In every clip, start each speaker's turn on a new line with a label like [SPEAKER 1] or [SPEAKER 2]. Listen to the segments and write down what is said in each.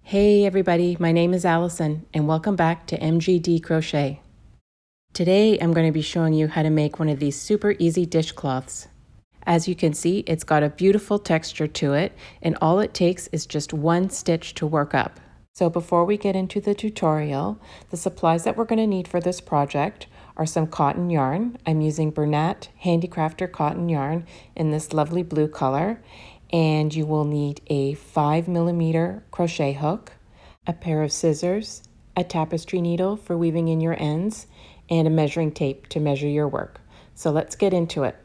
[SPEAKER 1] Hey everybody, my name is Allison and welcome back to MGD Crochet. Today I'm going to be showing you how to make one of these super easy dishcloths. As you can see, it's got a beautiful texture to it and all it takes is just one stitch to work up. So before we get into the tutorial, the supplies that we're going to need for this project are some cotton yarn. I'm using Bernat Handicrafter cotton yarn in this lovely blue color. And you will need a 5mm crochet hook, a pair of scissors, a tapestry needle for weaving in your ends, and a measuring tape to measure your work. So let's get into it.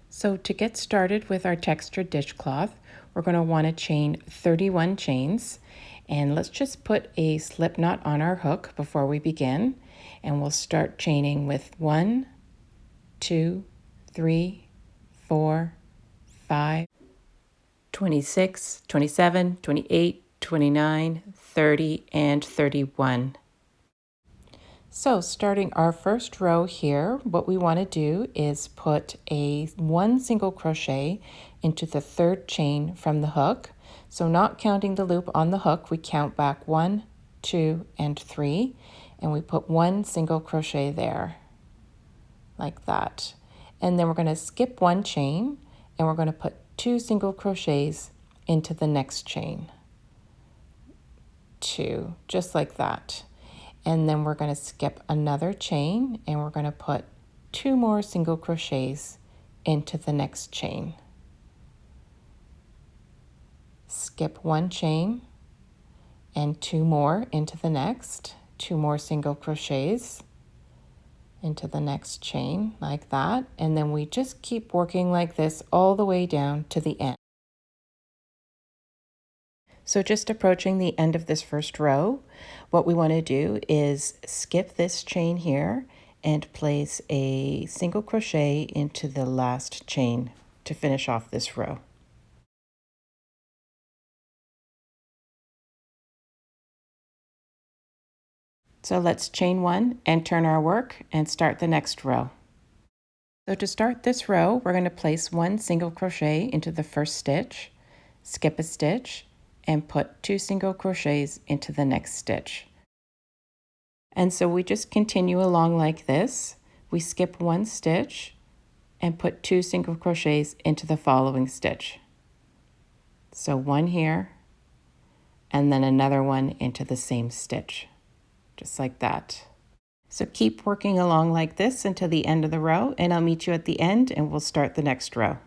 [SPEAKER 1] So to get started with our textured dishcloth, we're going to want to chain 31 chains. And let's just put a slip knot on our hook before we begin. And we'll start chaining with 1, 2, 3, 4, 5, 26, 27, 28, 29, 30, and 31. So starting our first row here, what we want to do is put one single crochet into the third chain from the hook. So not counting the loop on the hook, we count back 1, 2, and 3, and we put one single crochet there, like that. And then we're going to skip one chain, and we're going to put 2 single crochets into the next chain. 2, just like that. And then we're going to skip another chain and we're going to put 2 more single crochets into the next chain. Skip one chain and 2 more into the next, 2 more single crochets into the next chain, like that. And then we just keep working like this all the way down to the end. So just approaching the end of this first row, what we want to do is skip this chain here and place a single crochet into the last chain to finish off this row. So let's chain 1 and turn our work and start the next row. So to start this row, we're going to place 1 single crochet into the first stitch, skip a stitch, and put 2 single crochets into the next stitch. And so we just continue along like this. We skip 1 stitch and put 2 single crochets into the following stitch. So 1 here and then another one into the same stitch, just like that. So keep working along like this until the end of the row, and I'll meet you at the end and we'll start the next row.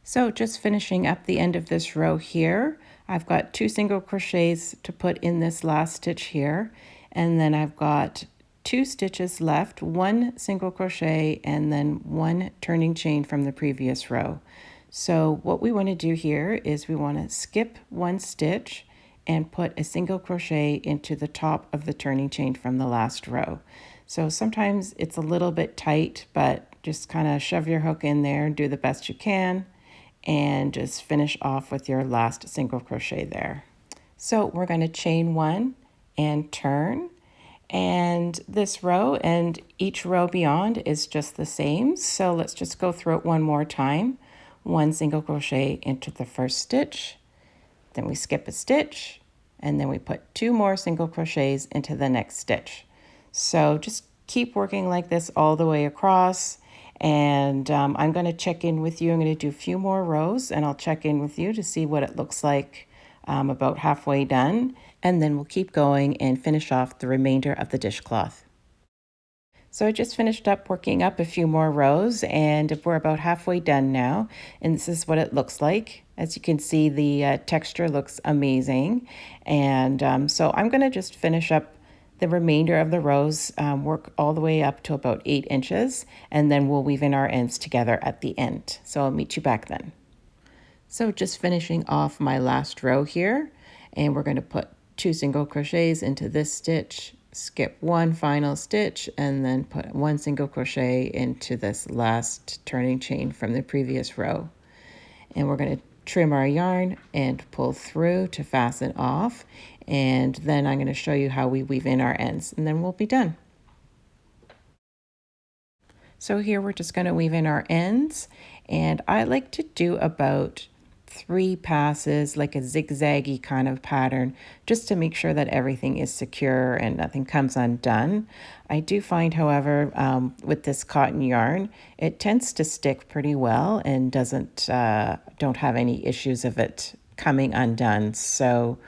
[SPEAKER 1] So just finishing up the end of this row here, I've got 2 single crochets to put in this last stitch here, and then I've got 2 stitches left, 1 single crochet, and then 1 turning chain from the previous row. So what we want to do here is we want to skip 1 stitch and put a single crochet into the top of the turning chain from the last row. So sometimes it's a little bit tight, but just kind of shove your hook in there and do the best you can, and just finish off with your last single crochet there. So we're going to chain 1 and turn, and this row and each row beyond is just the same. So let's just go through it one more time. 1 single crochet into the first stitch, then we skip a stitch, and then we put 2 more single crochets into the next stitch. So just keep working like this all the way across. And I'm going to check in with you. I'm going to do a few more rows and I'll check in with you to see what it looks like about halfway done. And then we'll keep going and finish off the remainder of the dishcloth. So I just finished up working up a few more rows and we're about halfway done now. And this is what it looks like. As you can see, the texture looks amazing. And so I'm going to just finish up the remainder of the rows, work all the way up to about 8 inches, and then we'll weave in our ends together at the end. So I'll meet you back then. So just finishing off my last row here, and we're going to put 2 single crochets into this stitch, skip 1 final stitch, and then put 1 single crochet into this last turning chain from the previous row. And we're going to trim our yarn and pull through to fasten off, and then I'm going to show you how we weave in our ends, and then we'll be done. So here we're just going to weave in our ends, and I like to do about 3 passes, like a zigzaggy kind of pattern, just to make sure that everything is secure and nothing comes undone. I do find, however, with this cotton yarn, it tends to stick pretty well and don't have any issues of it coming undone. So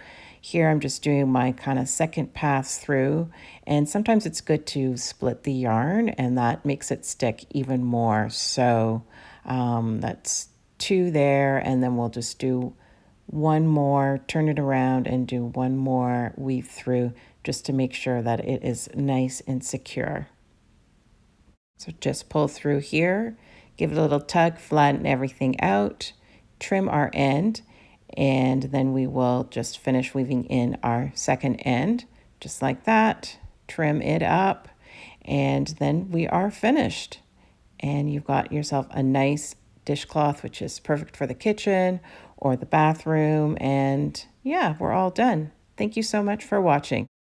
[SPEAKER 1] here I'm just doing my kind of second pass through, and sometimes it's good to split the yarn and that makes it stick even more. So that's 2 there, and then we'll just do one more, turn it around and do one more weave through just to make sure that it is nice and secure. So just pull through here, give it a little tug, flatten everything out, trim our end, and then we will just finish weaving in our second end, just like that. Trim it up, and then we are finished. And you've got yourself a nice dishcloth, which is perfect for the kitchen or the bathroom. And yeah, we're all done. Thank you so much for watching.